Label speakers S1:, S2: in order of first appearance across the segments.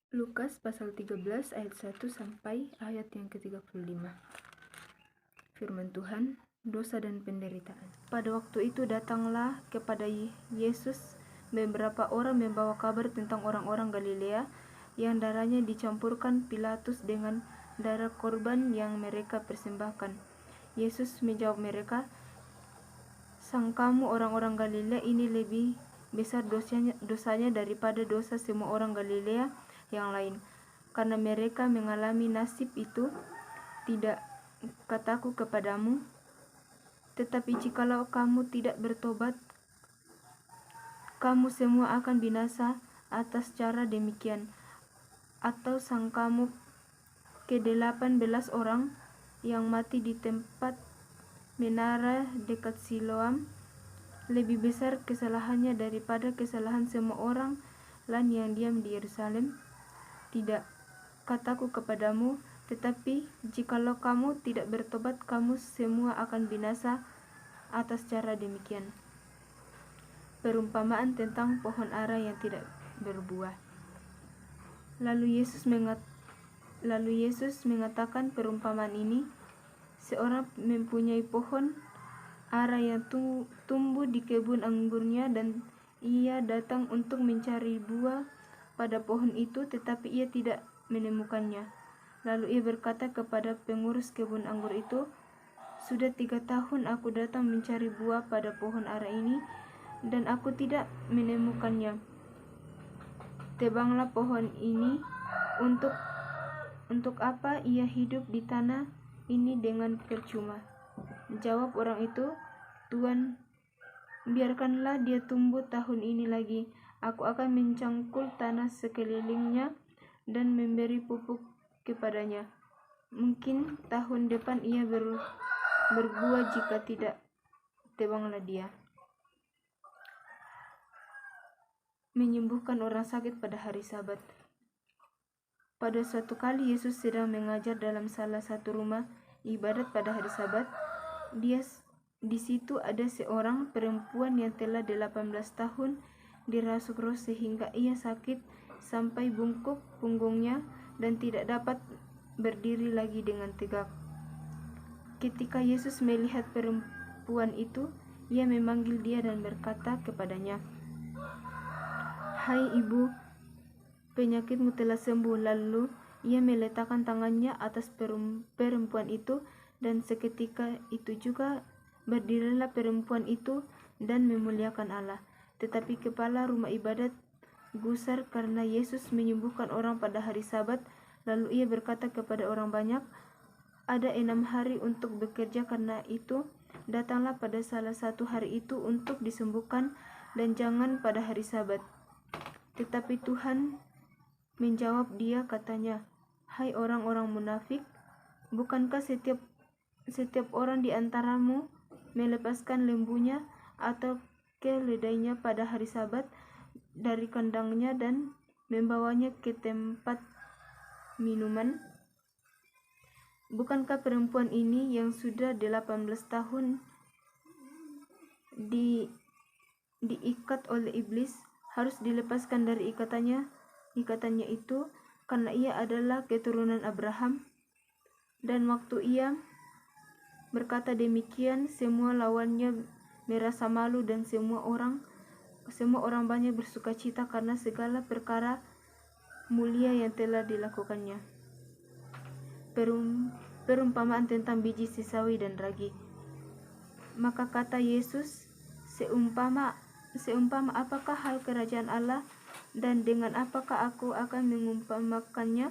S1: Lukas pasal 13 ayat 1 sampai ayat yang ke-35. Firman Tuhan, dosa dan penderitaan. Pada waktu itu datanglah kepada Yesus beberapa orang membawa kabar tentang orang-orang Galilea yang darahnya dicampurkan Pilatus dengan darah korban yang mereka persembahkan. Yesus menjawab mereka, "Sangkamu orang-orang Galilea ini lebih besar dosanya daripada dosa semua orang Galilea yang lain, karena mereka mengalami nasib itu? Tidak kataku kepadamu, tetapi jikalau kamu tidak bertobat, kamu semua akan binasa atas cara demikian. Atau sangkamu ke-18 orang yang mati di tempat menara dekat Siloam lebih besar kesalahannya daripada kesalahan semua orang lain yang diam di Yerusalem? Tidak kataku kepadamu, tetapi jikalau kamu tidak bertobat, kamu semua akan binasa atas cara demikian." Perumpamaan tentang pohon ara yang tidak berbuah. Lalu Yesus mengatakan perumpamaan ini. Seorang mempunyai pohon ara yang tumbuh di kebun anggurnya, dan ia datang untuk mencari buah pada pohon itu, tetapi ia tidak menemukannya. Lalu ia berkata kepada pengurus kebun anggur itu, "Sudah 3 tahun aku datang mencari buah pada pohon ara ini, dan aku tidak menemukannya. Tebanglah pohon ini. Untuk apa ia hidup di tanah ini dengan percuma?" Jawab orang itu, "Tuan, biarkanlah dia tumbuh tahun ini lagi. Aku akan mencangkul tanah sekelilingnya dan memberi pupuk kepadanya. Mungkin tahun depan ia berbuah, jika tidak, tebanglah dia." Menyembuhkan orang sakit pada hari Sabat. Pada suatu kali Yesus sedang mengajar dalam salah satu rumah ibadat pada hari Sabat. Di situ ada seorang perempuan yang telah 18 tahun dirasuk roh sehingga ia sakit sampai bungkuk punggungnya dan tidak dapat berdiri lagi dengan tegak. Ketika Yesus melihat perempuan itu, ia memanggil dia dan berkata kepadanya, "Hai ibu, penyakitmu telah sembuh." Lalu ia meletakkan tangannya atas perempuan itu, dan seketika itu juga berdirilah perempuan itu dan memuliakan Allah. Tetapi kepala rumah ibadat gusar karena Yesus menyembuhkan orang pada hari Sabat. Lalu ia berkata kepada orang banyak, "Ada 6 hari untuk bekerja, karena itu datanglah pada salah satu hari itu untuk disembuhkan, dan jangan pada hari Sabat." Tetapi Tuhan menjawab dia, katanya, "Hai orang-orang munafik, bukankah setiap orang di antaramu melepaskan lembunya atau keledainya pada hari Sabat dari kandangnya dan membawanya ke tempat minuman? Bukankah perempuan ini yang sudah 18 tahun diikat oleh iblis harus dilepaskan dari ikatannya itu, karena ia adalah keturunan Abraham?" Dan waktu ia berkata demikian, semua lawannya merasa malu, dan semua orang banyak bersukacita karena segala perkara mulia yang telah dilakukannya. Perumpamaan tentang biji sesawi dan ragi. Maka kata Yesus, seumpama apakah hal kerajaan Allah, dan dengan apakah aku akan mengumpamakannya?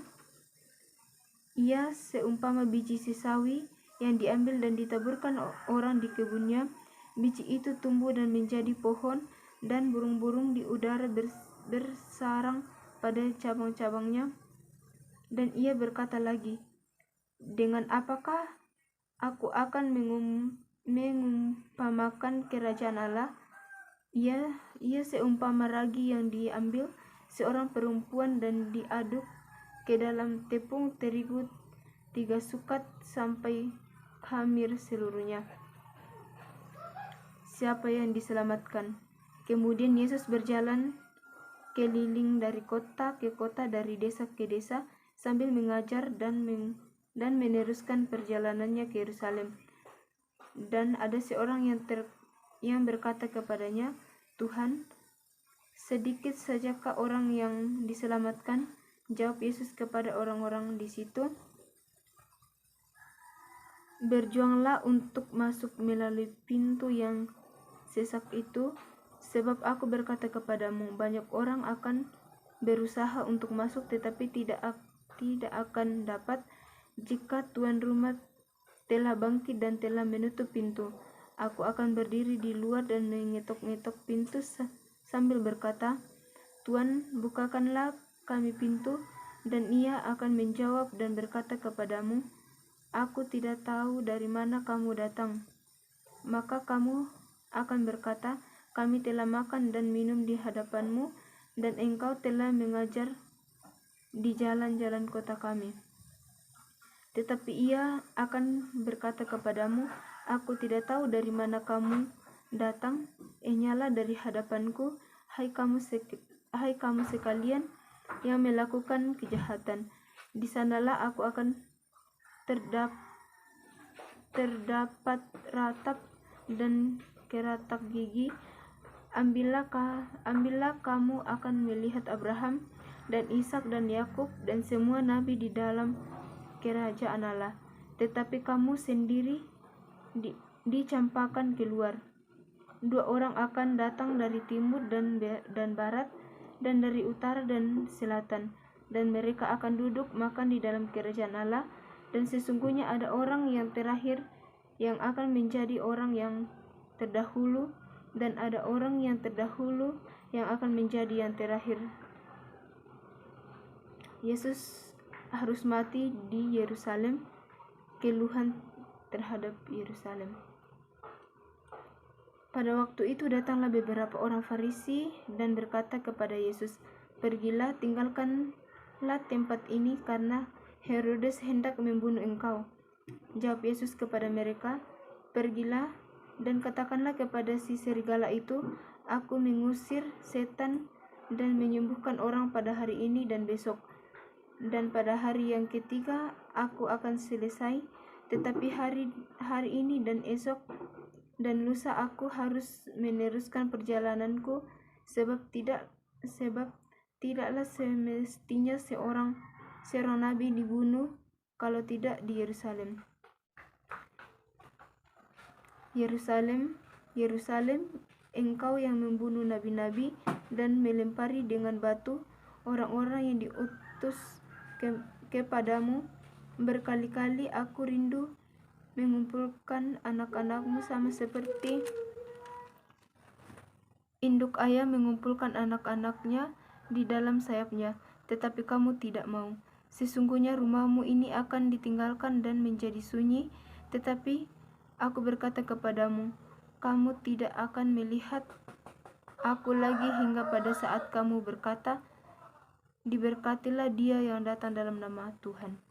S1: Ia seumpama biji sesawi yang diambil dan ditaburkan orang di kebunnya. Biji itu tumbuh dan menjadi pohon, dan burung-burung di udara bersarang pada cabang-cabangnya. Dan ia berkata lagi, "Dengan apakah aku akan mengumpamakan kerajaan Allah? Ia seumpama ragi yang diambil seorang perempuan dan diaduk ke dalam tepung terigu 3 sukat sampai khamir seluruhnya." Siapa yang diselamatkan? Kemudian Yesus berjalan keliling dari kota ke kota, dari desa ke desa, sambil mengajar dan meneruskan perjalanannya ke Yerusalem. Dan ada seorang yang berkata kepadanya, "Tuhan, sedikit sajakah orang yang diselamatkan?" Jawab Yesus kepada orang-orang di situ, "Berjuanglah untuk masuk melalui pintu yang sesak itu, sebab aku berkata kepadamu, banyak orang akan berusaha untuk masuk tetapi tidak akan dapat. Jika tuan rumah telah bangkit dan telah menutup pintu, aku akan berdiri di luar dan mengetok-ngetok pintu sambil berkata, 'Tuan, bukakanlah kami pintu,' dan ia akan menjawab dan berkata kepadamu, 'Aku tidak tahu dari mana kamu datang.' Maka kamu akan berkata, 'Kami telah makan dan minum di hadapanmu, dan engkau telah mengajar di jalan-jalan kota kami.' Tetapi ia akan berkata kepadamu, 'Aku tidak tahu dari mana kamu datang. Enyahlah dari hadapanku, hai kamu sekalian yang melakukan kejahatan.' Di sanalah aku akan terdapat ratap dan keratak gigi. Ambillah kamu akan melihat Abraham dan Ishak dan Yakub dan semua nabi di dalam kerajaan Allah, tetapi kamu sendiri dicampakkan keluar. 2 orang akan datang dari timur dan barat, dan dari utara dan selatan, dan mereka akan duduk makan di dalam kerajaan Allah. Dan sesungguhnya ada orang yang terakhir yang akan menjadi orang yang terdahulu, dan ada orang yang terdahulu yang akan menjadi yang terakhir." Yesus harus mati di Yerusalem. Keluhan terhadap Yerusalem. Pada waktu itu datanglah beberapa orang Farisi dan berkata kepada Yesus, "Pergilah, tinggalkanlah tempat ini, karena Herodes hendak membunuh engkau." Jawab Yesus kepada mereka, "Pergilah dan katakanlah kepada si serigala itu, aku mengusir setan dan menyembuhkan orang pada hari ini dan besok. Dan pada hari yang ketiga aku akan selesai. Tetapi hari ini dan esok dan lusa aku harus meneruskan perjalananku, sebab tidaklah semestinya seorang nabi dibunuh kalau tidak di Yerusalem. Yerusalem, Yerusalem, engkau yang membunuh nabi-nabi dan melempari dengan batu orang-orang yang diutus kepadamu. Berkali-kali aku rindu mengumpulkan anak-anakmu sama seperti induk ayam mengumpulkan anak-anaknya di dalam sayapnya, tetapi kamu tidak mau. Sesungguhnya rumahmu ini akan ditinggalkan dan menjadi sunyi, tetapi aku berkata kepadamu, kamu tidak akan melihat aku lagi hingga pada saat kamu berkata, diberkatilah dia yang datang dalam nama Tuhan."